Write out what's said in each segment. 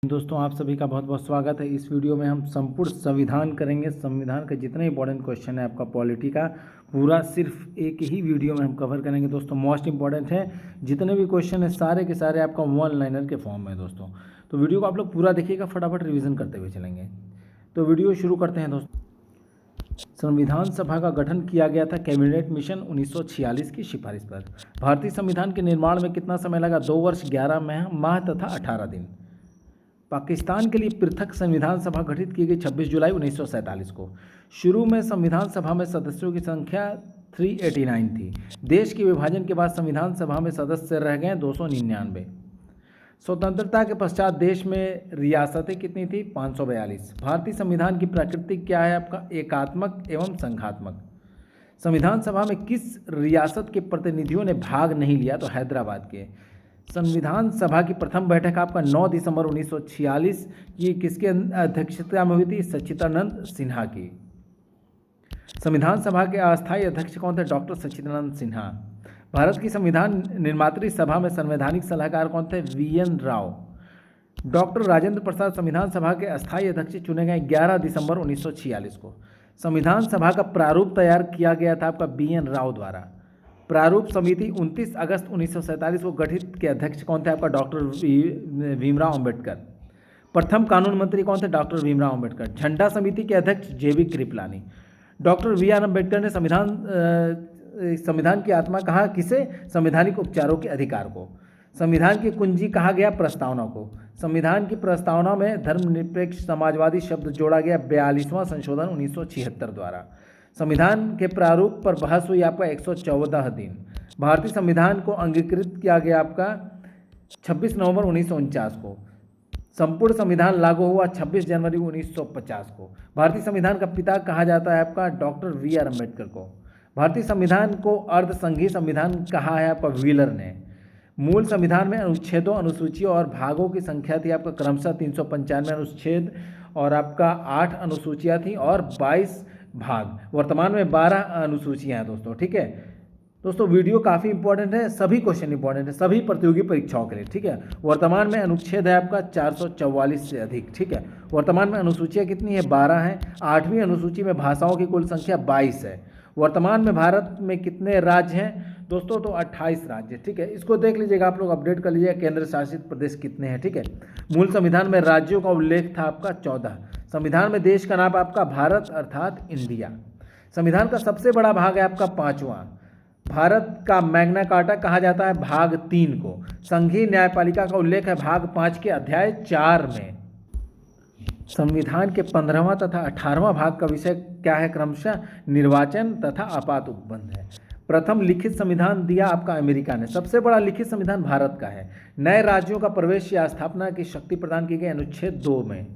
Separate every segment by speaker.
Speaker 1: दोस्तों आप सभी का बहुत बहुत स्वागत है। इस वीडियो में हम संपूर्ण संविधान करेंगे। संविधान के जितने इंपॉर्टेंट क्वेश्चन है आपका पॉलिटी का पूरा सिर्फ एक ही वीडियो में हम कवर करेंगे दोस्तों। मोस्ट इंपॉर्टेंट है, जितने भी क्वेश्चन है सारे के सारे आपका वन लाइनर के फॉर्म में दोस्तों। तो वीडियो को आप लोग पूरा देखिएगा, फटाफट रिविजन करते हुए चलेंगे। तो वीडियो शुरू करते हैं दोस्तों। संविधान सभा का गठन किया गया था कैबिनेट मिशन 1946 की सिफारिश पर। भारतीय संविधान के निर्माण में कितना समय लगा? 2 वर्ष 11 माह तथा 18 दिन। पाकिस्तान के लिए पृथक संविधान सभा गठित की गई 26 जुलाई 1947 को। शुरू में संविधान सभा में सदस्यों की संख्या 389 थी। देश के विभाजन के बाद संविधान सभा में सदस्य रह गए 299। स्वतंत्रता के पश्चात देश में रियासतें कितनी थी? 542। भारतीय संविधान की प्रकृति क्या है आपका? एकात्मक एवं संघात्मक। संविधान सभा में किस रियासत के प्रतिनिधियों ने भाग नहीं लिया? तो हैदराबाद के। संविधान सभा की प्रथम बैठक आपका 9 दिसंबर 1946 की किसके अध्यक्षता में हुई थी? सच्चिदानंद सिन्हा की। संविधान सभा के अस्थायी अध्यक्ष कौन थे? डॉक्टर सच्चिदानंद सिन्हा। भारत की संविधान निर्मात्री सभा में संवैधानिक सलाहकार कौन थे? वीएन राव। डॉक्टर राजेंद्र प्रसाद संविधान सभा के अस्थायी अध्यक्ष चुने गए 11 दिसंबर 1946 को। संविधान सभा का प्रारूप तैयार किया गया था आपका बीएन राव द्वारा। प्रारूप समिति 29 अगस्त 1947 को गठित के अध्यक्ष कौन थे? आपका डॉक्टर भीमराव अंबेडकर। प्रथम कानून मंत्री कौन थे? डॉक्टर भीमराव अंबेडकर। झंडा समिति के अध्यक्ष J B Kripalani. Doctor V R Ambedkar ने संविधान की आत्मा कहा किसे? संवैधानिक उपचारों के अधिकार को। संविधान की कुंजी कहा गया? प्रस्तावना को। संविधान की प्रस्तावना में धर्मनिरपेक्ष समाजवादी शब्द जोड़ा गया 42वां संशोधन 1976 द्वारा। संविधान के प्रारूप पर बहस हुई आपका 114 दिन। भारतीय संविधान को अंगीकृत किया गया आपका 26 नवंबर 1949 को। संपूर्ण संविधान लागू हुआ 26 जनवरी 1950 को। भारतीय संविधान का पिता कहा जाता है आपका डॉक्टर वी आर अम्बेडकर को। भारतीय संविधान को अर्धसंघीय संविधान कहा है आपका व्हीलर ने। मूल संविधान में अनुच्छेदों, अनुसूचियों और भागों की संख्या थी आपका क्रमशः 395 अनुच्छेद और आपका 8 अनुसूचियाँ थी और 22 भाग। वर्तमान में 12 अनुसूचियां हैं दोस्तों। ठीक है दोस्तों, वीडियो काफ़ी इंपॉर्टेंट है, सभी क्वेश्चन इंपॉर्टेंट है सभी प्रतियोगी परीक्षाओं के लिए। ठीक है, वर्तमान में अनुच्छेद है आपका 444 से अधिक। ठीक है, वर्तमान में अनुसूचियां कितनी है? 12 हैं। 8वीं अनुसूची में भाषाओं की कुल संख्या 22 है। वर्तमान में भारत में कितने राज्य हैं दोस्तों? तो 28 राज्य। ठीक है, इसको देख लीजिएगा आप लोग, अपडेट कर लीजिएगा केंद्र शासित प्रदेश कितने हैं। ठीक है, मूल संविधान में राज्यों का उल्लेख था आपका 14। संविधान में देश का नाम आपका भारत अर्थात इंडिया। संविधान का सबसे बड़ा भाग है आपका 5वां। भारत का मैग्ना कार्टा कहा जाता है भाग 3 को। संघीय न्यायपालिका का उल्लेख है भाग 5 के अध्याय 4 में। संविधान के 15वां तथा 18वां भाग का विषय क्या है? क्रमशः निर्वाचन तथा आपात उपबंध है। प्रथम लिखित संविधान दिया आपका अमेरिका ने। सबसे बड़ा लिखित संविधान भारत का है। नए राज्यों का प्रवेश या स्थापना की शक्ति प्रदान की गई अनुच्छेद 2 में।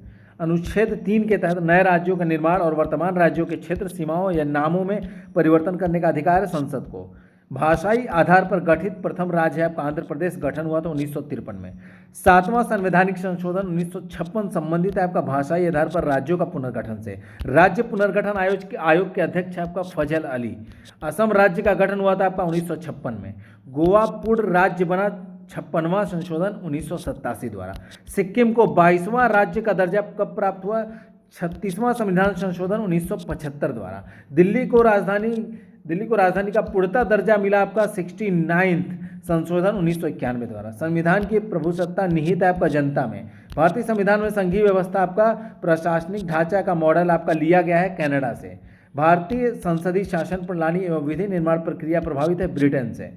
Speaker 1: अनुच्छेद 3 के तहत नए राज्यों का निर्माण और वर्तमान राज्यों के क्षेत्र सीमाओं या नामों में परिवर्तन करने का अधिकार है संसद को। भाषाई आधार पर गठित प्रथम राज्य है आपका आंध्र प्रदेश। गठन हुआ था 1953 में। 7वां संवैधानिक संशोधन 1956 संबंधित है आपका भाषाई आधार पर राज्यों का पुनर्गठन से। राज्य पुनर्गठन आयोग के अध्यक्ष है आपका फजल अली। असम राज्य का गठन हुआ था आपका 1956 में। गोवा पूर्ण राज्य बना 56वां संशोधन 1987 द्वारा। सिक्किम को 22वां राज्य का दर्जा कब प्राप्त हुआ? 36वां संविधान संशोधन 1975 द्वारा। दिल्ली को राजधानी का पूर्णतः दर्जा मिला आपका 69th संशोधन 1991 द्वारा। संविधान की प्रभुसत्ता निहित है आपका जनता में। भारतीय संविधान में संघीय व्यवस्था आपका प्रशासनिक ढांचा का मॉडल आपका लिया गया है कनाडा से। भारतीय संसदीय शासन प्रणाली एवं विधि निर्माण प्रक्रिया प्रभावित है ब्रिटेन से।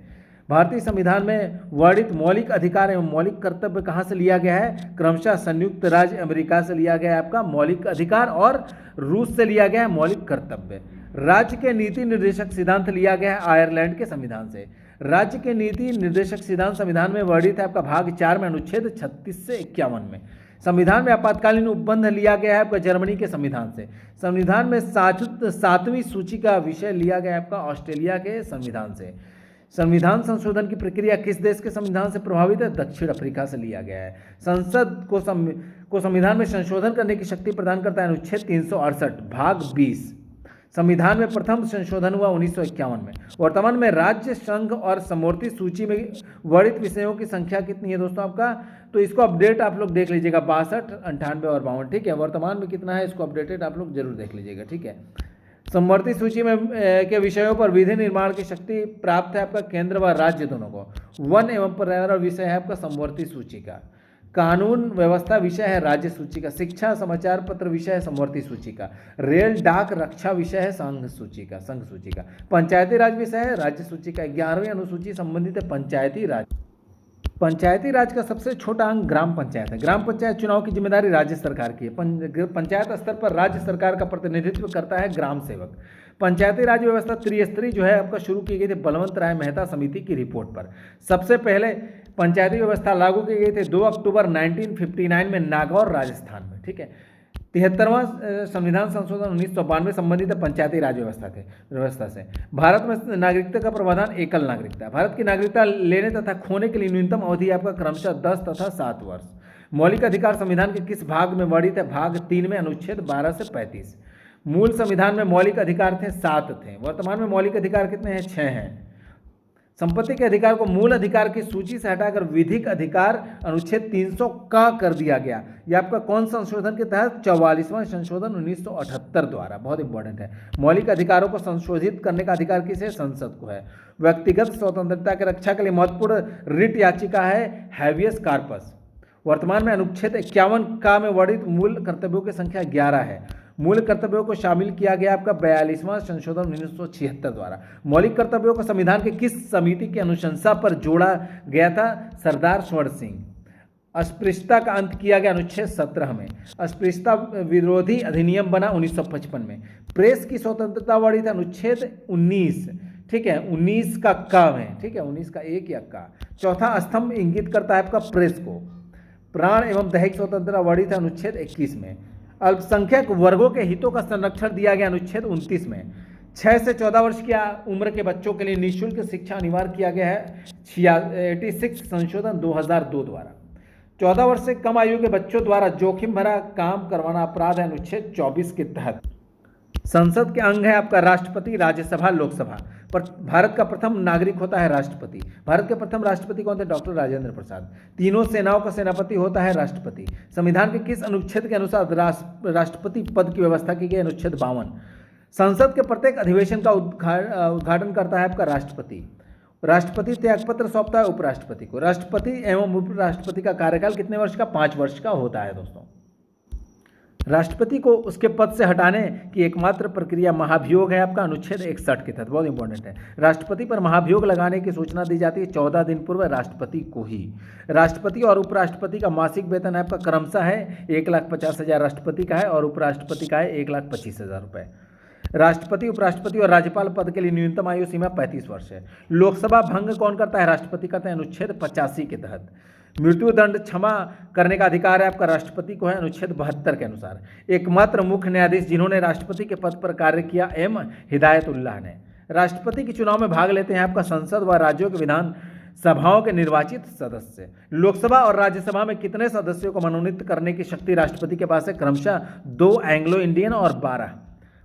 Speaker 1: भारतीय संविधान में वर्णित मौलिक अधिकार एवं मौलिक कर्तव्य कहाँ से लिया गया है? क्रमशः संयुक्त राज्य अमेरिका से लिया गया है आपका मौलिक अधिकार और रूस से लिया गया है मौलिक कर्तव्य। राज्य के नीति निर्देशक सिद्धांत लिया गया है आयरलैंड के संविधान से। राज्य के नीति निर्देशक सिद्धांत संविधान में वर्णित है आपका भाग 4 में अनुच्छेद 36 से 51 में। संविधान में आपातकालीन उपबंध लिया गया है आपका जर्मनी के संविधान से। संविधान में 7वीं सूची का विषय लिया गया है आपका ऑस्ट्रेलिया के संविधान से। संविधान संशोधन की प्रक्रिया किस देश के संविधान से प्रभावित है? दक्षिण अफ्रीका से लिया गया है। संसद को संविधान में संशोधन करने की शक्ति प्रदान करता है अनुच्छेद 368 भाग 20। संविधान में प्रथम संशोधन हुआ 1951 में। वर्तमान में राज्य, संघ और समवर्ती सूची में वर्णित विषयों की संख्या कितनी है दोस्तों आपका, तो इसको अपडेट आप लोग देख लीजिएगा, 62, 98 और 52, ठीक है। वर्तमान में कितना है इसको अपडेटेड आप लोग जरूर देख लीजिएगा, ठीक है। समवर्ती सूची में के विषयों पर विधि निर्माण की शक्ति प्राप्त है आपका केंद्र व राज्य दोनों को। वन एवं पर्यावरण विषय है आपका समवर्ती सूची का। कानून व्यवस्था विषय है राज्य सूची का। शिक्षा समाचार पत्र विषय है समवर्ती सूची का। रेल डाक रक्षा विषय है संघ सूची का। पंचायती राज विषय है राज्य सूची का। 11वीं अनुसूची संबंधित है पंचायती राज। पंचायती राज का सबसे छोटा अंग ग्राम पंचायत है। ग्राम पंचायत चुनाव की जिम्मेदारी राज्य सरकार की है। पंचायत स्तर पर राज्य सरकार का प्रतिनिधित्व करता है ग्राम सेवक। पंचायती राज व्यवस्था त्रिस्तरीय जो है आपका शुरू की गई थी बलवंत राय मेहता समिति की रिपोर्ट पर। सबसे पहले पंचायती व्यवस्था लागू की गई थी 2 अक्टूबर 1959 में नागौर राजस्थान में, ठीक है। 73वां संविधान संशोधन 1992 संबंधित पंचायती राज व्यवस्था से। भारत में नागरिकता का प्रावधान एकल नागरिकता। भारत की नागरिकता लेने तथा खोने के लिए न्यूनतम अवधि आपका क्रमशः 10 तथा 7 वर्ष। मौलिक अधिकार संविधान के किस भाग में वर्णित है? भाग 3 में, अनुच्छेद 12 से 35। मूल संविधान में मौलिक अधिकार थे 7 थे। वर्तमान में मौलिक अधिकार कितने हैं? 6 हैं। संपत्ति के अधिकार को मूल अधिकार की सूची से हटाकर विधिक अधिकार अनुच्छेद 300 का कर दिया गया। ये आपका कौन संशोधन के तहत? 44वां संशोधन 1978 द्वारा। बहुत इंपॉर्टेंट है। मौलिक अधिकारों को संशोधित करने का अधिकार किसे? संसद को है। व्यक्तिगत स्वतंत्रता की रक्षा के लिए महत्वपूर्ण रिट याचिका है हैवियस कार्पस। वर्तमान में अनुच्छेद 51 का में वर्णित मूल कर्तव्यों की संख्या 11 है। मूल कर्तव्यों को शामिल किया गया आपका 42वां संशोधन 1976 द्वारा। मौलिक कर्तव्यों को संविधान के किस समिति की अनुशंसा पर जोड़ा गया था? सरदार स्वर्ण सिंह। अस्पृश्यता का अंत किया गया अनुच्छेद 17 में। अस्पृश्यता विरोधी अधिनियम बना 1955 में। प्रेस की स्वतंत्रता वर्णित है अनुच्छेद 19, ठीक है, 19 का क में, ठीक है, 19 का एक या का। चौथा स्तंभ इंगित करता है आपका प्रेस को। प्राण एवं दैहिक स्वतंत्रता वर्णित है अनुच्छेद 21 में। अल्पसंख्यक वर्गों के हितों का संरक्षण दिया गया अनुच्छेद 29 में। 6 से 14 वर्ष की उम्र के बच्चों के लिए निःशुल्क शिक्षा अनिवार्य किया गया है 86 संशोधन 2002 द्वारा। 14 वर्ष से कम आयु के बच्चों द्वारा जोखिम भरा काम करवाना अपराध है अनुच्छेद 24 के तहत। संसद के अंग है आपका राष्ट्रपति, राज्यसभा, लोकसभा। पर भारत का प्रथम नागरिक होता है राष्ट्रपति। भारत के प्रथम राष्ट्रपति कौन थे? डॉक्टर राजेंद्र प्रसाद। तीनों सेनाओं का सेनापति होता है राष्ट्रपति। संविधान के किस अनुच्छेद के अनुसार राष्ट्रपति पद की व्यवस्था की गई? अनुच्छेद 52। संसद के प्रत्येक अधिवेशन का उद्घाटन करता है आपका राष्ट्रपति। राष्ट्रपति त्यागपत्र सौंपता है उपराष्ट्रपति को। राष्ट्रपति एवं उपराष्ट्रपति का कार्यकाल कितने वर्ष का? 5 वर्ष का होता है दोस्तों। राष्ट्रपति को उसके पद से हटाने की एकमात्र प्रक्रिया महाभियोग है आपका अनुच्छेद 61 के तहत। बहुत इंपॉर्टेंट है। राष्ट्रपति पर महाभियोग लगाने की सूचना दी जाती है 14 दिन पूर्व राष्ट्रपति को ही। राष्ट्रपति और उपराष्ट्रपति का मासिक वेतन आपका क्रमशः है 1,50,000 राष्ट्रपति का है और उपराष्ट्रपति का है 1,25,000 रुपये। राष्ट्रपति, उपराष्ट्रपति और राज्यपाल पद के लिए न्यूनतम आयु सीमा 35 वर्ष है। लोकसभा भंग कौन करता है? राष्ट्रपति करते हैं अनुच्छेद 85 के तहत। मृत्यु दंड क्षमा करने का अधिकार है आपका राष्ट्रपति को है अनुच्छेद 72 के अनुसार। एकमात्र मुख्य न्यायाधीश जिन्होंने राष्ट्रपति के पद पर कार्य किया एम हिदायतुल्लाह ने। राष्ट्रपति के चुनाव में भाग लेते हैं आपका संसद व राज्यों के विधान सभाओं के निर्वाचित सदस्य। लोकसभा और राज्यसभा में कितने सदस्यों को मनोनीत करने की शक्ति राष्ट्रपति के पास है? क्रमशः 2 एंग्लो इंडियन और 12।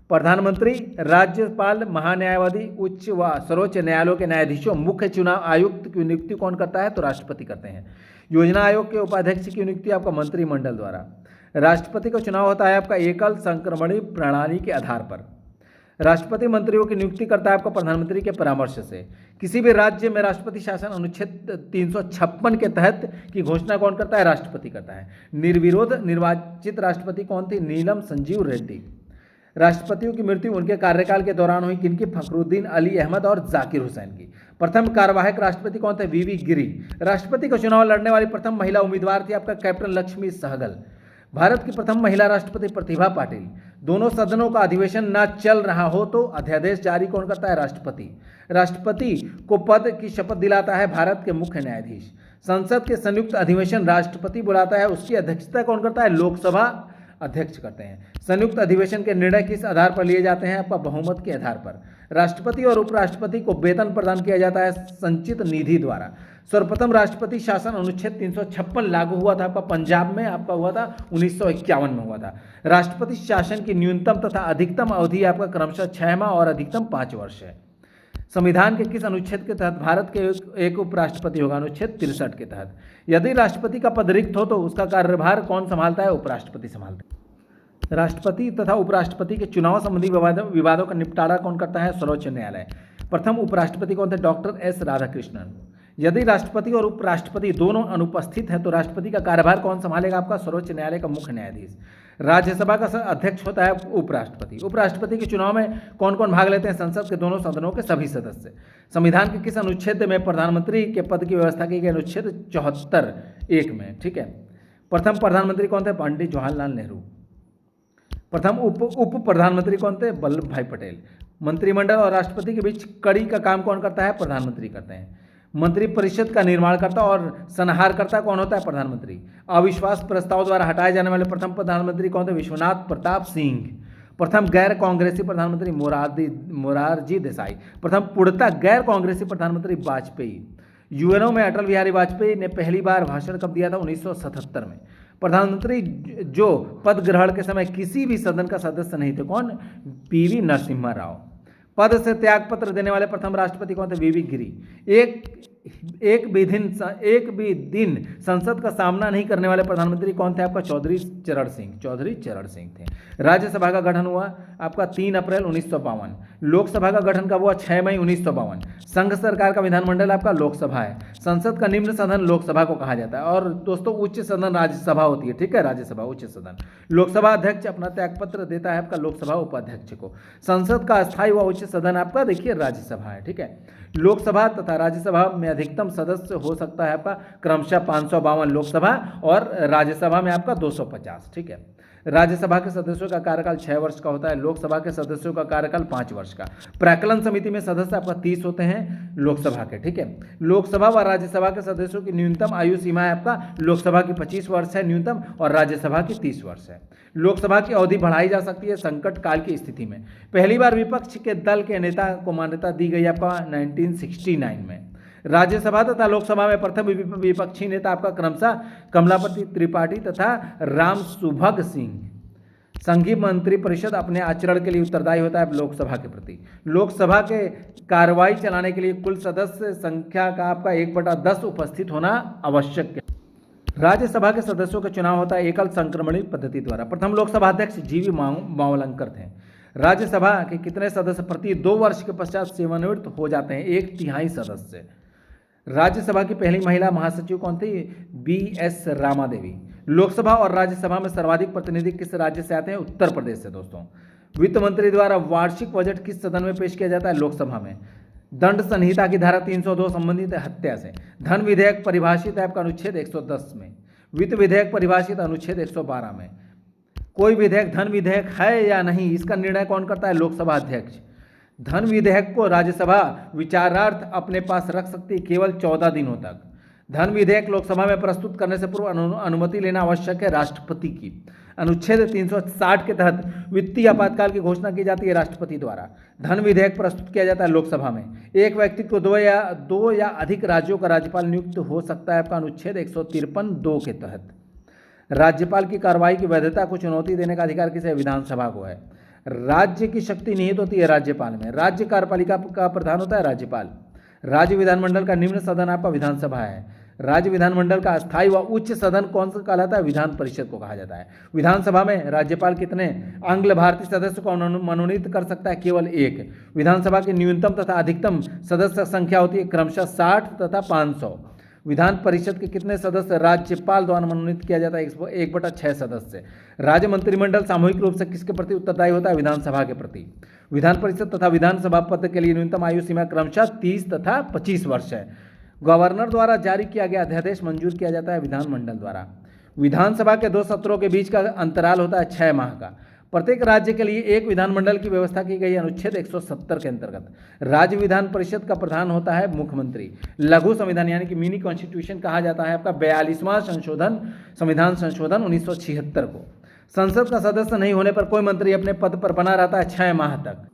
Speaker 1: प्रधानमंत्री, राज्यपाल, महान्यायवादी, उच्च व सर्वोच्च न्यायालयों के न्यायाधीशों, मुख्य चुनाव आयुक्त की नियुक्ति कौन करता है? तो राष्ट्रपति करते हैं। योजना आयोग के उपाध्यक्ष की नियुक्ति आपका मंत्रिमंडल द्वारा। राष्ट्रपति का चुनाव होता है आपका एकल संक्रमणी प्रणाली के आधार पर। राष्ट्रपति मंत्रियों की नियुक्ति करता है आपका प्रधानमंत्री के परामर्श से। किसी भी राज्य में राष्ट्रपति शासन अनुच्छेद 356 के तहत की घोषणा कौन करता है? राष्ट्रपति करता है। निर्विरोध निर्वाचित राष्ट्रपति कौन थी? नीलम संजीव रेड्डी। राष्ट्रपतियों की मृत्यु उनके कार्यकाल के दौरान हुई किनकी? फखरुद्दीन अली अहमद और जाकिर हुसैन की। प्रथम कार्यवाहक राष्ट्रपति कौन थे? वीवी गिरी। राष्ट्रपति का चुनाव लड़ने वाली प्रथम महिला उम्मीदवार थी आपका कैप्टन लक्ष्मी सहगल। भारत की प्रथम महिला राष्ट्रपति प्रतिभा पाटिल। दोनों सदनों का अधिवेशन न चल रहा हो तो अध्यादेश जारी कौन करता है? राष्ट्रपति। राष्ट्रपति को पद की शपथ दिलाता है भारत के मुख्य न्यायाधीश। संसद के संयुक्त अधिवेशन राष्ट्रपति बुलाता है, उसकी अध्यक्षता कौन करता है? लोकसभा अध्यक्ष करते हैं। संयुक्त अधिवेशन के निर्णय किस आधार पर लिए जाते हैं? आपका बहुमत के आधार पर। राष्ट्रपति और उपराष्ट्रपति को वेतन प्रदान किया जाता है संचित निधि द्वारा। सर्वप्रथम राष्ट्रपति शासन अनुच्छेद 356 लागू हुआ था आपका पंजाब में, आपका हुआ था 1951 में हुआ था। राष्ट्रपति शासन की न्यूनतम तथा अधिकतम अवधि आपका क्रमशः 6 माह और अधिकतम 5 वर्ष है। संविधान के किस अनुच्छेद के तहत भारत के एक उपराष्ट्रपति होगा? अनुच्छेद 63 के तहत। यदि राष्ट्रपति का पद रिक्त हो तो उसका कार्यभार कौन संभालता है? उपराष्ट्रपति संभालता है। राष्ट्रपति तथा उपराष्ट्रपति के चुनाव संबंधी विवादों का निपटारा कौन करता है? सर्वोच्च न्यायालय। प्रथम उपराष्ट्रपति कौन थे? Doctor S Radhakrishnan. यदि राष्ट्रपति और उपराष्ट्रपति दोनों अनुपस्थित हैं तो राष्ट्रपति का कार्यभार कौन संभालेगा? आपका सर्वोच्च न्यायालय का मुख्य न्यायाधीश। राज्यसभा का अध्यक्ष होता है उपराष्ट्रपति। उपराष्ट्रपति के चुनाव में कौन कौन भाग लेते हैं? संसद के दोनों सदनों के सभी सदस्य। संविधान के किस अनुच्छेद में प्रधानमंत्री के पद की व्यवस्था की गई? अनुच्छेद 74(1) में। ठीक है। प्रथम प्रधानमंत्री कौन थे? पंडित जवाहरलाल नेहरू। प्रथम उप प्रधानमंत्री कौन थे? वल्लभ भाई पटेल। मंत्रिमंडल और राष्ट्रपति के बीच कड़ी का काम कौन करता है? प्रधानमंत्री करते हैं। मंत्रिपरिषद का निर्माणकर्ता और संहारकर्ता कौन होता है? प्रधानमंत्री। अविश्वास प्रस्ताव द्वारा हटाए जाने वाले प्रथम प्रधानमंत्री कौन थे? विश्वनाथ प्रताप सिंह। प्रथम गैर कांग्रेसी प्रधानमंत्री मोरारजी देसाई। प्रथम पूर्णतः गैर कांग्रेसी प्रधानमंत्री वाजपेयी। यूएनओ में अटल बिहारी वाजपेयी ने पहली बार भाषण कब दिया था? 1977 में। प्रधानमंत्री जो पद ग्रहण के समय किसी भी सदन का सदस्य नहीं थे, कौन? पीवी नरसिम्हा राव। पद से त्याग पत्र देने वाले प्रथम राष्ट्रपति कौन थे? वीवी गिरी। एक भी दिन संसद का सामना नहीं करने वाले प्रधानमंत्री कौन थे? आपका चौधरी चरण सिंह थे। राज्यसभा का गठन हुआ आपका 3 अप्रैल 1952। लोकसभा का गठन कब हुआ? 6 मई 1952। संघ सरकार का विधानमंडल आपका लोकसभा है। संसद का निम्न सदन लोकसभा को कहा जाता है और दोस्तों उच्च सदन राज्यसभा होती है। ठीक है, राज्यसभा उच्च सदन। लोकसभा अध्यक्ष अपना त्यागपत्र देता है आपका लोकसभा उपाध्यक्ष को। संसद का अस्थायी व उच्च सदन आपका देखिए राज्यसभा है। ठीक है। लोकसभा तथा राज्यसभा में अधिकतम सदस्य हो सकता है आपका क्रमशः 552 लोकसभा और राज्यसभा में आपका 250। ठीक है। राज्यसभा के सदस्यों का कार्यकाल 6 वर्ष का होता है। लोकसभा के सदस्यों का कार्यकाल 5 वर्ष का। प्राक्कलन समिति में सदस्य आपका 30 होते हैं लोकसभा के। ठीक है। लोकसभा व राज्यसभा के सदस्यों की न्यूनतम आयु सीमा है आपका लोकसभा की 25 वर्ष है न्यूनतम और राज्यसभा की 30 वर्ष है। लोकसभा की अवधि बढ़ाई जा सकती है संकट काल की स्थिति में। पहली बार विपक्ष के दल के नेता को मान्यता दी गई आपका 1969 में। राज्यसभा तथा लोकसभा में प्रथम विपक्षी नेता आपका क्रमशः कमलापति त्रिपाठी तथा राम सुभग सिंह। संघीय मंत्रिपरिषद अपने आचरण के लिए उत्तरदायी होता है लोकसभा के प्रति। लोकसभा के कार्रवाई चलाने के लिए कुल सदस्य संख्या का आपका 1/10 उपस्थित होना आवश्यक है। राज्यसभा के सदस्यों का चुनाव होता है एकल संक्रमणी पद्धति द्वारा। प्रथम लोकसभा अध्यक्ष जीवी मावलंकर थे। राज्यसभा के कितने सदस्य प्रति 2 वर्ष के पश्चात सेवानिवृत्त हो जाते हैं? 1/3 सदस्य। राज्यसभा की पहली महिला महासचिव कौन थी? BS रामा देवी। लोकसभा और राज्यसभा में सर्वाधिक प्रतिनिधि किस राज्य से आते हैं? उत्तर प्रदेश से। दोस्तों वित्त मंत्री द्वारा वार्षिक बजट किस सदन में पेश किया जाता है? लोकसभा में। दंड संहिता की धारा 302 संबंधित है हत्या से। धन विधेयक परिभाषित है आपका अनुच्छेद 110 में। वित्त विधेयक परिभाषित अनुच्छेद 112 में। कोई विधेयक धन विधेयक है या नहीं, इसका निर्णय कौन करता है? लोकसभा अध्यक्ष। धन विधेयक को राज्यसभा विचारार्थ अपने पास रख सकती है केवल 14 दिनों तक। धन विधेयक लोकसभा में प्रस्तुत करने से पूर्व अनुमति लेना आवश्यक है राष्ट्रपति की। अनुच्छेद 360 के तहत वित्तीय आपातकाल की घोषणा की जाती है राष्ट्रपति द्वारा। धन विधेयक प्रस्तुत किया जाता है लोकसभा में। एक व्यक्ति को दो या अधिक राज्यों का राज्यपाल नियुक्त हो सकता है आपका अनुच्छेद 153(2) के तहत। राज्यपाल की कार्रवाई की वैधता को चुनौती देने का अधिकार किसे? विधानसभा को है। राज्य की शक्ति निहित होती है राज्यपाल में। राज्य कार्यपालिका का प्रधान होता है राज्यपाल। राज्य विधानमंडल का निम्न सदन आपका विधानसभा है। राज्य विधानमंडल का अस्थायी व उच्च सदन कौन सा कहलाता है? विधान परिषद को कहा जाता है। विधानसभा में राज्यपाल कितने आंग्ल भारतीय सदस्य को मनोनीत कर सकता है? केवल 1। विधानसभा की न्यूनतम तथा अधिकतम सदस्य संख्या होती है क्रमशः 60 तथा 500। विधान परिषद के कितने सदस्य राज्यपाल द्वारा मनोनीत किया जाता है? 1/6 सदस्य। राज्य मंत्रिमंडल सामूहिक रूप से किसके प्रति उत्तरदायी होता है? विधानसभा के प्रति। विधान परिषद तथा विधानसभा पद के लिए न्यूनतम आयु सीमा क्रमशः 30 तथा 25 वर्ष है। गवर्नर द्वारा जारी किया गया अध्यादेश मंजूर किया जाता है विधानमंडल द्वारा। विधानसभा के 2 सत्रों के बीच का अंतराल होता है 6 माह का। प्रत्येक राज्य के लिए एक विधानमंडल की व्यवस्था की गई अनुच्छेद 170 के अंतर्गत। राज्य विधान परिषद का प्रधान होता है मुख्यमंत्री। लघु संविधान यानी कि मिनी कॉन्स्टिट्यूशन कहा जाता है आपका 42वां संविधान संशोधन 1976 को। संसद का सदस्य नहीं होने पर कोई मंत्री अपने पद पर बना रहता है 6 माह तक।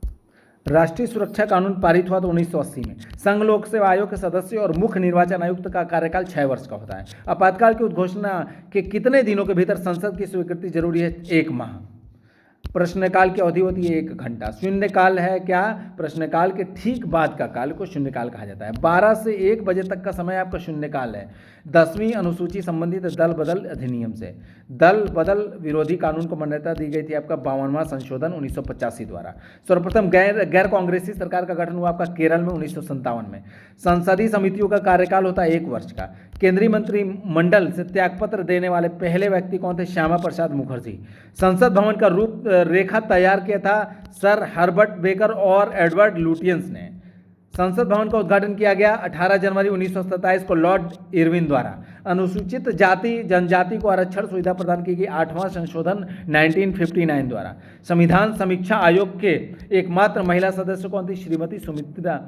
Speaker 1: राष्ट्रीय सुरक्षा कानून पारित हुआ तो 1980 में। संघ लोक सेवा आयोग के सदस्य और मुख्य निर्वाचन आयुक्त का कार्यकाल 6 वर्ष का होता है। आपातकाल की उद्घोषणा के कितने दिनों के भीतर संसद की स्वीकृति जरूरी है? 1 माह। प्रश्नकाल की अवधि होती है 1 घंटा। शून्यकाल है क्या? प्रश्नकाल के ठीक बाद का काल को शून्यकाल कहा जाता है। 12 से 1 बजे तक का समय आपका शून्यकाल है। 10वीं अनुसूची संबंधित दल बदल अधिनियम से। दल बदल विरोधी कानून को मान्यता दी गई थी आपका 52वां संशोधन 1985 द्वारा। सर्वप्रथम गैर कांग्रेसी सरकार का गठन हुआ आपका केरल में 1957 में। संसदीय समितियों का कार्यकाल होता है 1 वर्ष का। केंद्रीय मंत्रिमंडल से त्यागपत्र देने वाले पहले व्यक्ति कौन थे? श्यामा प्रसाद मुखर्जी। संसद भवन का रूप रेखा तैयार किया था सर हर्बर्ट बेकर और एडवर्ड लुटियंस ने। संसद भवन का उद्घाटन किया गया 18 जनवरी 1927 को लॉर्ड इरविन द्वारा। अनुसूचित जाति जनजाति को आरक्षण सुविधा प्रदान की गई 8वां संशोधन 1959 द्वारा। संविधान समीक्षा आयोग के एकमात्र महिला सदस्य कौन थी? श्रीमती सुमित्रा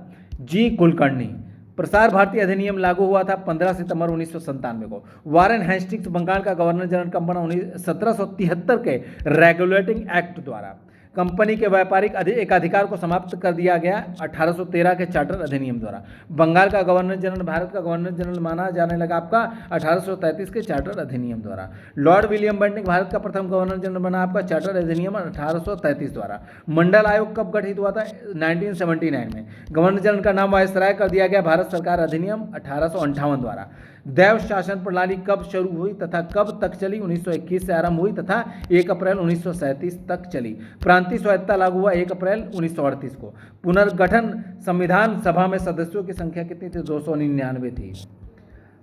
Speaker 1: जी कुलकर्णी। प्रसार भारती अधिनियम लागू हुआ था 15 सितंबर 1997 को। वारेन हेस्टिंग्स बंगाल का गवर्नर जनरल कब बना? 1773 के रेगुलेटिंग एक्ट द्वारा। कंपनी के व्यापारिक एकाधिकार को समाप्त कर दिया गया 1813 के चार्टर अधिनियम द्वारा। बंगाल का गवर्नर जनरल भारत का गवर्नर जनरल माना जाने लगा आपका 1833 के चार्टर अधिनियम द्वारा। लॉर्ड विलियम बेंटिक भारत का प्रथम गवर्नर जनरल बना आपका चार्टर अधिनियम 1833 द्वारा। मंडल आयोग कब गठित हुआ था? 1979 में। गवर्नर जनरल का नाम वायसराय कर दिया गया भारत सरकार अधिनियम 1858 द्वारा। दैव शासन प्रणाली कब शुरू हुई तथा कब तक चली? 1921 से आरंभ हुई तथा 1 अप्रैल 1937 तक चली। प्रांतीय स्वायत्तता लागू हुआ 1 अप्रैल 1938 को। पुनर्गठन संविधान सभा में सदस्यों की संख्या कितनी थी? 299 थी।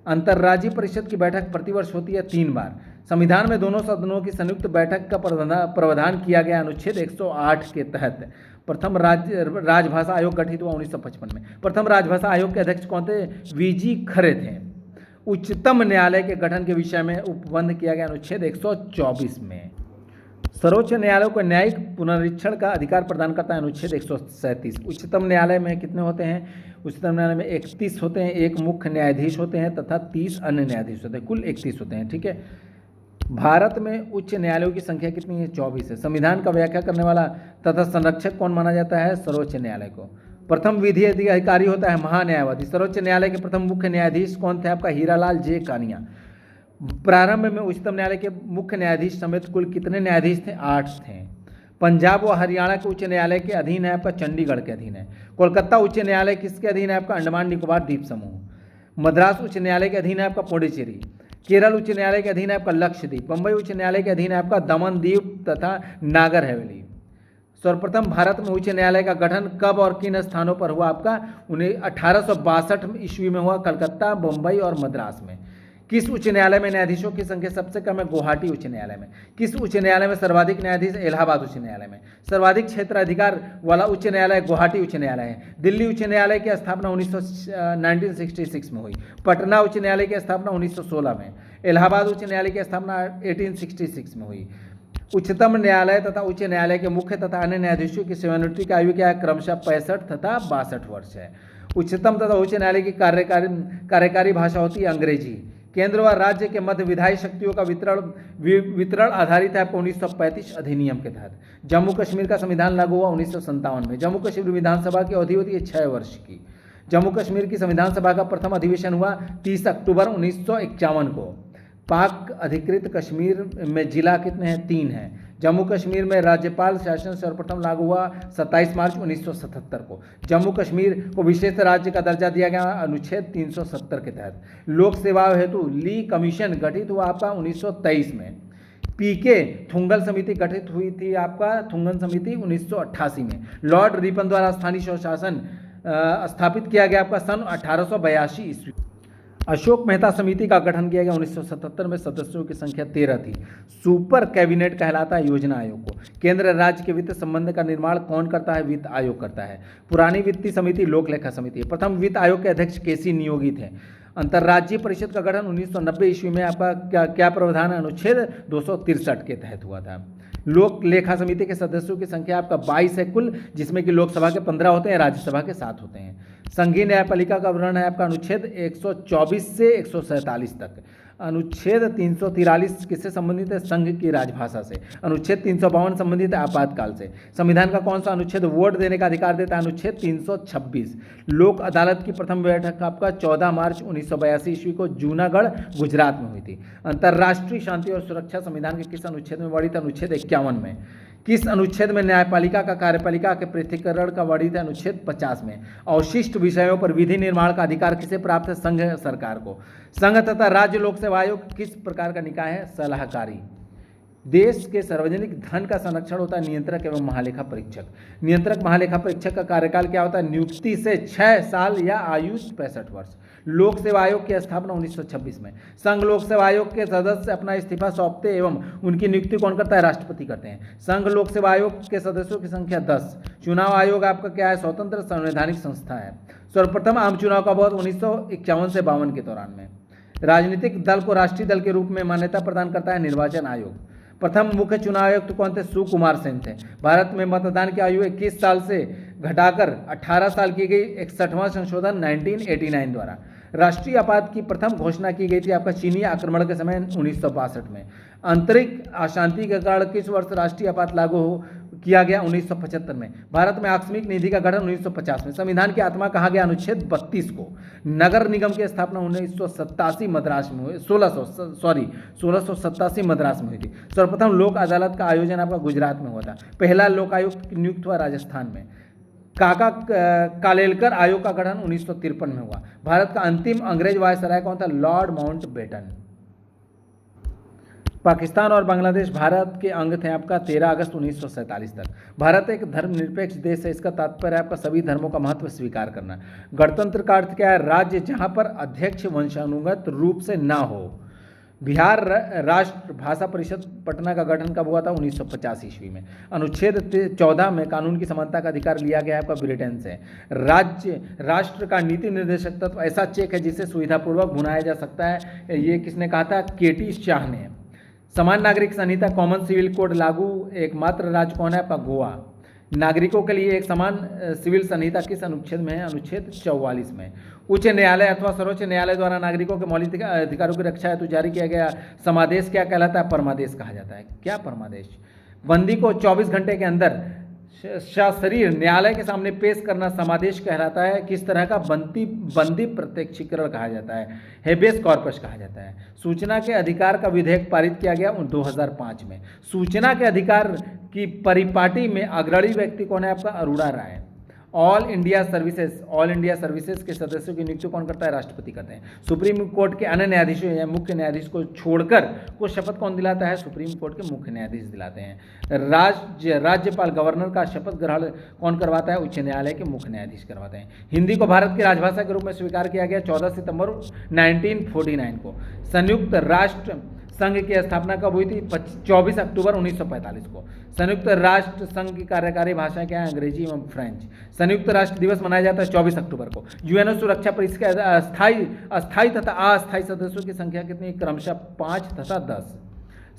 Speaker 1: अंतर्राज्यीय परिषद की बैठक प्रतिवर्ष होती है 3 बार। संविधान में दोनों सदनों की संयुक्त बैठक का प्रावधान किया गया अनुच्छेद 108 के तहत। प्रथम राजभाषा आयोग गठित हुआ 1955 में। प्रथम राजभाषा आयोग के अध्यक्ष कौन थे? वीजी खरे थे। उच्चतम न्यायालय के गठन के विषय में उपबंध किया गया अनुच्छेद 124 में। सर्वोच्च न्यायालय को न्यायिक पुनरीक्षण का अधिकार प्रदान करता है अनुच्छेद 137। उच्चतम न्यायालय में कितने होते हैं? उच्चतम न्यायालय में 31 होते हैं, 1 मुख्य न्यायाधीश होते हैं तथा 30 अन्य न्यायाधीश होते हैं। कुल 31 होते हैं। ठीक है। भारत में उच्च न्यायालयों की संख्या कितनी है? 24 है। संविधान का व्याख्या करने वाला तथा संरक्षक कौन माना जाता है? सर्वोच्च न्यायालय को। प्रथम विधि अधिकारी होता है महान्यायवादी। सर्वोच्च न्यायालय के प्रथम मुख्य न्यायाधीश कौन थे? आपका हीरालाल जे कानिया। प्रारंभ में उच्चतम न्यायालय के मुख्य न्यायाधीश समेत कुल कितने न्यायाधीश थे? 8 थे। पंजाब व हरियाणा के उच्च न्यायालय के अधीन है आपका चंडीगढ़ के अधीन है। कोलकाता उच्च न्यायालय किसके अधीन है? आपका अंडमान निकोबार द्वीप समूह। मद्रास उच्च न्यायालय के अधीन है आपका पुडुचेरी। केरल उच्च न्यायालय के अधीन है आपका लक्षद्वीप। बम्बई उच्च न्यायालय के अधीन है आपका दमन दीव तथा नागर हवेली। सर्वप्रथम भारत में उच्च न्यायालय का गठन कब और किन स्थानों पर हुआ? आपका 1862 ईस्वी में हुआ, कलकत्ता, बम्बई और मद्रास में। किस उच्च न्यायालय में न्यायाधीशों की संख्या सबसे कम है? गुवाहाटी उच्च न्यायालय में। किस उच्च न्यायालय में सर्वाधिक न्यायाधीश? इलाहाबाद उच्च न्यायालय में। सर्वाधिक क्षेत्राधिकार वाला उच्च न्यायालय गुवाहाटी उच्च न्यायालय है। दिल्ली उच्च न्यायालय की स्थापना 1966 में हुई। पटना उच्च न्यायालय की स्थापना 1916 में। इलाहाबाद उच्च न्यायालय की स्थापना 1866 में हुई। उच्चतम न्यायालय तथा उच्च न्यायालय के मुख्य तथा अन्य न्यायाधीशों की सेवानिवृत्ति की आयु क्या है? क्रमशः 65 तथा 62 वर्ष है। उच्चतम तथा उच्च न्यायालय की कार्यकारी भाषा होती है अंग्रेजी। केंद्र व राज्य के मध्य विधायी शक्तियों का वितरण आधारित है 1935 अधिनियम के तहत। जम्मू कश्मीर का संविधान लागू हुआ 1957 में। जम्मू कश्मीर विधानसभा की अवधि होती है 6 वर्ष की। जम्मू कश्मीर की संविधान सभा का प्रथम अधिवेशन हुआ 30 अक्टूबर 1951 को। पाक अधिकृत कश्मीर में जिला कितने हैं? 3 हैं। जम्मू कश्मीर में राज्यपाल शासन सर्वप्रथम लागू हुआ 27 मार्च 1977 को। जम्मू कश्मीर को विशेष राज्य का दर्जा दिया गया अनुच्छेद 370 के तहत। लोक सेवाओं हेतु ली कमीशन गठित हुआ आपका 1923 में। पीके थुंगल समिति गठित हुई थी आपका थुंगन समिति 1988 में। लॉर्ड रिपन द्वारा स्थानीय स्वशासन स्थापित किया गया आपका सन 1882 ईस्वी। अशोक मेहता समिति का गठन किया गया 1977 में। सदस्यों की संख्या 13 थी। सुपर कैबिनेट कहलाता है योजना आयोग को। केंद्र राज्य के वित्त संबंध का निर्माण कौन करता है? वित्त आयोग करता है। पुरानी वित्तीय समिति लोक लेखा समिति। प्रथम वित्त आयोग के अध्यक्ष केसी नियोगी थे। अंतर्राज्यीय परिषद का गठन 1990 ईस्वी में आपका क्या प्रावधान है? अनुच्छेद 263 के तहत हुआ था। लोक लेखा समिति के सदस्यों की संख्या आपका 22 है कुल, जिसमें कि लोकसभा के 15 होते हैं, राज्यसभा के 7 होते हैं। संघीय न्यायपालिका का वर्णन है आपका अनुच्छेद 124 से 147 तक। अनुच्छेद 343 किससे संबंधित है? संघ की राजभाषा से। अनुच्छेद 352 संबंधित है आपातकाल से। संविधान का कौन सा अनुच्छेद वोट देने का अधिकार देता है? अनुच्छेद 326। लोक अदालत की प्रथम बैठक आपका 14 मार्च 1982 ईस्वी को जूनागढ़ गुजरात में हुई थी। अंतर्राष्ट्रीय शांति और सुरक्षा संविधान के किस अनुच्छेद में वर्णित? अनुच्छेद 51 में। किस अनुच्छेद में न्यायपालिका का कार्यपालिका के पृथक्करण का वर्णित है? अनुच्छेद 50 में। अवशिष्ट विषयों पर विधि निर्माण का अधिकार किसे प्राप्त है? संघ सरकार को। संघ तथा राज्य लोक सेवा आयोग किस प्रकार का निकाय है? सलाहकारी। देश के सार्वजनिक धन का संरक्षण होता है नियंत्रक एवं महालेखा परीक्षक। नियंत्रक महालेखा परीक्षक का कार्यकाल क्या होता है? नियुक्ति से 6 साल या आयु 65 वर्ष। लोक सेवा आयोग की स्थापना 1926 में। संघ लोक सेवा आयोग के सदस्य अपना इस्तीफा सौंपते एवं उनकी नियुक्ति कौन करता है? राष्ट्रपति करते हैं। संघ लोक सेवा आयोग के सदस्यों की संख्या 10। चुनाव आयोग आपका क्या है? स्वतंत्र संवैधानिक संस्था है। सर्वप्रथम आम चुनाव का बहुत 1951 से 52 के दौरान में। राजनीतिक दल को राष्ट्रीय दल के रूप में मान्यता प्रदान करता है निर्वाचन आयोग। प्रथम मुख्य चुनाव आयुक्त कौन थे? सुकुमार सेन थे। भारत में मतदान की आयु 21 साल से घटाकर 18 साल की गई। 61वां संशोधन 1989 द्वारा। राष्ट्रीय आपात की प्रथम घोषणा की गई थी आपका चीनी आक्रमण के समय 1962 में। आंतरिक अशांति के कारण किस वर्ष राष्ट्रीय आपात लागू किया गया? 1975 में। भारत में आकस्मिक निधि का गठन 1950 में। संविधान की आत्मा कहा गया? अनुच्छेद 32 को। नगर निगम की स्थापना 1987 मद्रास में हुई। 1687 मद्रास में हुई थी। सर्वप्रथम लोक अदालत का आयोजन आपका गुजरात में हुआ था। पहला लोकायुक्त नियुक्त हुआ राजस्थान में। काका कालेलकर आयोग का गठन 1953 में हुआ। भारत का अंतिम अंग्रेज वायसराय कौन था? Lord Mountbatten. पाकिस्तान और बांग्लादेश भारत के अंग थे आपका 13 अगस्त 1947 तक। भारत एक धर्मनिरपेक्ष देश है। इसका तात्पर्य है आपका सभी धर्मों का महत्व स्वीकार करना। गणतंत्र का अर्थ क्या है? राज्य जहां पर अध्यक्ष वंशानुगत रूप से ना हो। बिहार राष्ट्र भाषा परिषद पटना का गठन कब हुआ था? 1950 ईस्वी में। अनुच्छेद 14 में कानून की समानता का अधिकार लिया गया है आपका ब्रिटेन से। राष्ट्र का नीति निर्देशक तत्व ऐसा चेक है जिसे सुविधापूर्वक भुनाया जा सकता है। ये किसने कहा था? केटी शाह ने। समान नागरिक संहिता कॉमन सिविल कोड लागू एकमात्र राज्य कौन है? आपका गोवा। नागरिकों के लिए एक समान सिविल संहिता किस अनुच्छेद में है? अनुच्छेद 44 में। उच्च न्यायालय अथवा सर्वोच्च न्यायालय द्वारा नागरिकों के मौलिक अधिकारों की रक्षा हेतु जारी किया गया समादेश क्या कहलाता है? परमादेश कहा जाता है। क्या परमादेश? बंदी को 24 घंटे के अंदर सशरीर न्यायालय के सामने पेश करना समादेश कहलाता है। किस तरह का? बंदी प्रत्यक्षीकरण कहा जाता है। हेबियस कॉर्पस कहा जाता है। सूचना के अधिकार का विधेयक पारित किया गया 2005 में। सूचना के अधिकार की परिपाटी में अग्रणी व्यक्ति कौन है? आपका अरोड़ा राय। ऑल इंडिया सर्विसेज के सदस्यों की नियुक्ति कौन करता है? राष्ट्रपति करते हैं। सुप्रीम कोर्ट के अन्य न्यायाधीशों या मुख्य न्यायाधीश को छोड़कर को शपथ कौन दिलाता है? सुप्रीम कोर्ट के मुख्य न्यायाधीश दिलाते हैं। राज्यपाल गवर्नर का शपथ ग्रहण कौन करवाता है? उच्च न्यायालय के मुख्य न्यायाधीश करवाते हैं। हिंदी को भारत की राजभाषा के रूप में स्वीकार किया गया 14 सितंबर 1949 को। संयुक्त राष्ट्र संघ की स्थापना कब हुई थी? 24 अक्टूबर 1945 को। संयुक्त राष्ट्र संघ की कार्यकारी भाषाएं क्या है? अंग्रेजी एवं फ्रेंच। संयुक्त राष्ट्र दिवस मनाया जाता है 24 अक्टूबर को। यूएनओ सुरक्षा परिषद के अस्थायी तथा अस्थायी सदस्यों की संख्या कितनी? क्रमशः 5 तथा 10।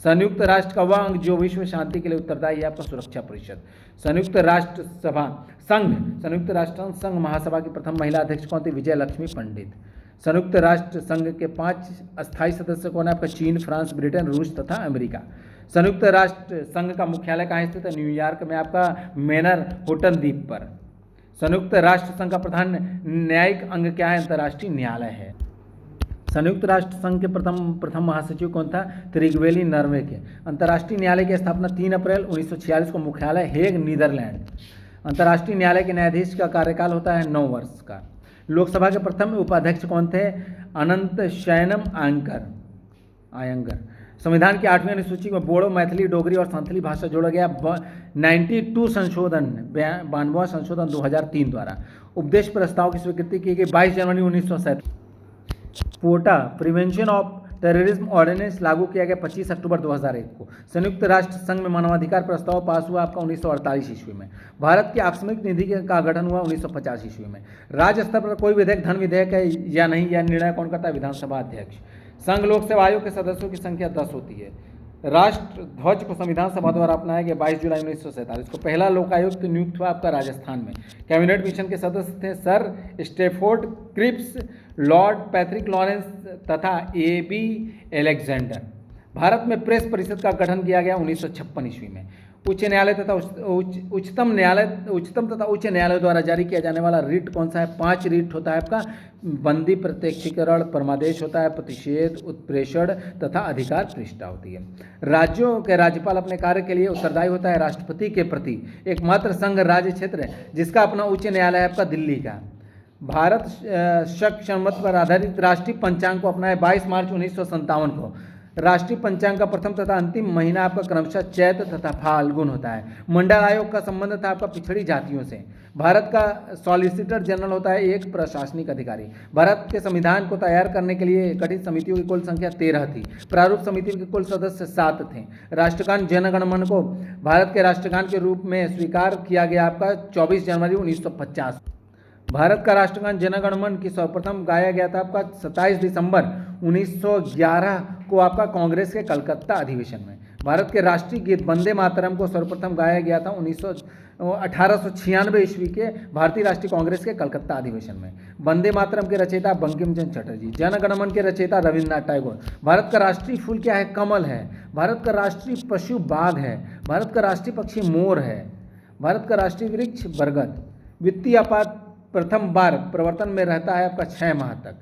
Speaker 1: संयुक्त राष्ट्र का वह अंग जो विश्व शांति के लिए उत्तरदायी है आपका सुरक्षा परिषद। संयुक्त राष्ट्र संघ महासभा की प्रथम महिला अध्यक्ष कौन थी? विजय लक्ष्मी पंडित। संयुक्त राष्ट्र संघ के 5 अस्थायी सदस्य कौन है? आपका चीन, फ्रांस, ब्रिटेन, रूस तथा अमेरिका। संयुक्त राष्ट्र संघ का मुख्यालय कहाँ स्थित है? न्यूयॉर्क में आपका मैनर होटन द्वीप पर। संयुक्त राष्ट्र संघ का प्रधान न्यायिक अंग क्या है? अंतर्राष्ट्रीय न्यायालय है। संयुक्त राष्ट्र संघ के प्रथम महासचिव कौन था? त्रिगवेली नॉर्वे के। अंतर्राष्ट्रीय न्यायालय की स्थापना 3 अप्रैल 1946 को। मुख्यालय हेग, नीदरलैंड। अंतर्राष्ट्रीय न्यायालय के न्यायाधीश का कार्यकाल होता है 9 वर्ष का। लोकसभा के प्रथम उपाध्यक्ष कौन थे? अनंत शयनम आयंगर। संविधान की 8वीं अनुसूची में बोडो, मैथिली, डोगरी और संथली भाषा जोड़ा गया 92 संशोधन 92वां संशोधन 2003 द्वारा। उपदेश प्रस्ताव की स्वीकृति की गई 22 जनवरी 1947। पोटा प्रिवेंशन ऑफ टेररिज्म ऑर्डिनेंस लागू किया गया 25 अक्टूबर 2001 को। संयुक्त राष्ट्र संघ में मानवाधिकार प्रस्ताव पास हुआ आपका 1948 ईस्वी में। भारत की आकस्मिक निधि का गठन हुआ 1950 ईस्वी में। राज्य स्तर पर कोई विधेयक धन विधेयक है या नहीं, यह निर्णय कौन करता है? विधानसभा अध्यक्ष। संघ लोक सेवा आयोग के सदस्यों की संख्या 10 होती है। राष्ट्र ध्वज को संविधान सभा द्वारा अपनाया गया 22 जुलाई 1947 को। पहला लोकायुक्त नियुक्त हुआ आपका राजस्थान में। कैबिनेट मिशन के सदस्य थे sir Stafford Cripps, Lord Patrick Lawrence तथा A.B. एलेक्जेंडर। भारत में प्रेस परिषद का गठन किया गया 1956 ईस्वी में। उच्च न्यायालय तथा उच्चतम तथा उच्च न्यायालय द्वारा जारी किया जाने वाला रिट कौन सा है? 5 रिट होता है आपका। बंदी, प्रत्यक्षीकरण, परमादेश होता है, प्रतिषेध, उत्प्रेषण तथा अधिकार पृष्ठा होती है। राज्यों के राज्यपाल अपने कार्य के लिए उत्तरदायी होता है राष्ट्रपति के प्रति। एकमात्र संघ राज्य क्षेत्र है जिसका अपना उच्च न्यायालय है आपका दिल्ली का। भारत शक संवत पर आधारित राष्ट्रीय पंचांग को अपनाए 22 मार्च 1957 को। राष्ट्रीय पंचांग का प्रथम तथा अंतिम महीना आपका क्रमशः चैत तथा फाल्गुन होता है। मंडल आयोग का संबंध था आपका पिछड़ी जातियों से। भारत का सॉलिसिटर जनरल होता है एक प्रशासनिक अधिकारी। भारत के संविधान को तैयार करने के लिए गठित समितियों की कुल संख्या 13 थी। प्रारूप समिति के कुल सदस्य 7 थे। राष्ट्रगान जन गण मन को भारत के राष्ट्रगान के रूप में स्वीकार किया गया आपका 24 जनवरी 1950। भारत का राष्ट्रगान जन गण मन की सर्वप्रथम गाया गया था आपका 27 दिसंबर 1911 को आपका कांग्रेस के कलकत्ता अधिवेशन में। भारत के राष्ट्रीय गीत वंदे मातरम को सर्वप्रथम गाया गया था 1896 ईस्वी के भारतीय राष्ट्रीय कांग्रेस के कलकत्ता अधिवेशन में। वंदे मातरम के रचयिता बंकिम चंद्र चटर्जी। जन गण मन के रचयिता रविन्द्रनाथ टैगोर। भारत का राष्ट्रीय फूल क्या है? कमल है। भारत का राष्ट्रीय पशु बाघ है। भारत का राष्ट्रीय पक्षी मोर है। भारत का राष्ट्रीय वृक्ष बरगद। वित्तीय आपात प्रथम बार प्रवर्तन में रहता है आपका 6 माह तक।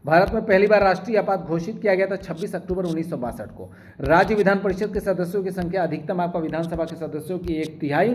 Speaker 1: भारत में पहली बार राष्ट्रीय आपात घोषित किया गया था 26 अक्टूबर 1962 को। राज्य विधान परिषद के सदस्यों की संख्या अधिकतम आपका विधानसभा के सदस्यों की 1/3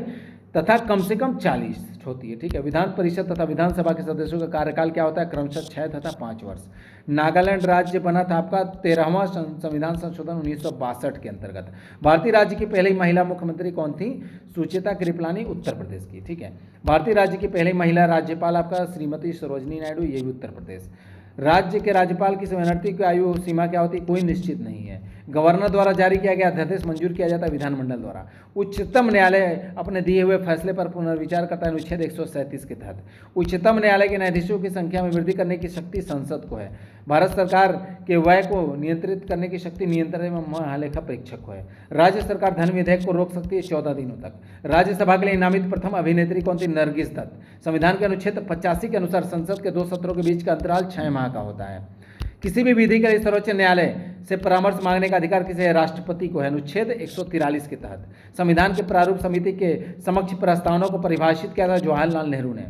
Speaker 1: तथा कम से कम 40 होती है। ठीक है। विधान परिषद तथा विधानसभा के सदस्यों का कार्यकाल क्या होता है? क्रमशः 6 तथा 5 वर्ष। नागालैंड राज्य बना था आपका 13वां संविधान संशोधन 1962 के अंतर्गत। भारतीय राज्य की पहली महिला मुख्यमंत्री कौन थी? सुचेता कृपलानी, उत्तर प्रदेश की। ठीक है। भारतीय राज्य की पहली महिला राज्यपाल आपका श्रीमती सरोजनी नायडू, ये भी उत्तर प्रदेश। राज्य के राज्यपाल की सेवानिवृत्ति की आयु सीमा क्या होती है? कोई निश्चित नहीं है। गवर्नर द्वारा जारी किया गया अध्यादेश मंजूर किया जाता है विधानमंडल द्वारा। उच्चतम न्यायालय अपने दिए हुए फैसले पर पुनर्विचार करता है अनुच्छेद 137 के तहत। उच्चतम न्यायालय के न्यायाधीशों की संख्या में वृद्धि करने की शक्ति संसद को है। भारत सरकार के व्यय को नियंत्रित करने की शक्ति नियंत्रण एवं महालेखा परीक्षक को है। राज्य सरकार धन विधेयक को रोक सकती है 14 दिनों तक। राज्यसभा के लिए नामित प्रथम अभिनेत्री कौन थी? नरगिस दत्त। संविधान के अनुच्छेद 85 के अनुसार संसद के 2 सत्रों के बीच का अंतराल 6 माह का होता है। किसी भी विधि के लिए सर्वोच्च न्यायालय से परामर्श मांगने का अधिकार किसे है? राष्ट्रपति को है। अनुच्छेद 143 के तहत संविधान के प्रारूप समिति के समक्ष प्रस्तावना को परिभाषित किया था जवाहरलाल नेहरू ने।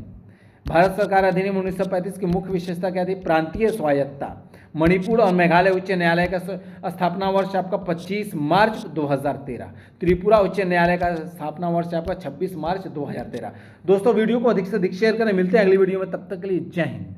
Speaker 1: भारत सरकार अधिनियम 1935 की मुख्य विशेषता क्या थी? प्रांतीय स्वायत्तता। मणिपुर और मेघालय उच्च न्यायालय का स्थापना वर्ष आपका 25 मार्च 2013। त्रिपुरा उच्च न्यायालय का स्थापना वर्ष आपका 26 मार्च 2013। दोस्तों वीडियो को अधिक से अधिक शेयर करें। मिलते हैं अगली वीडियो में, तब तक के लिए जय हिंद।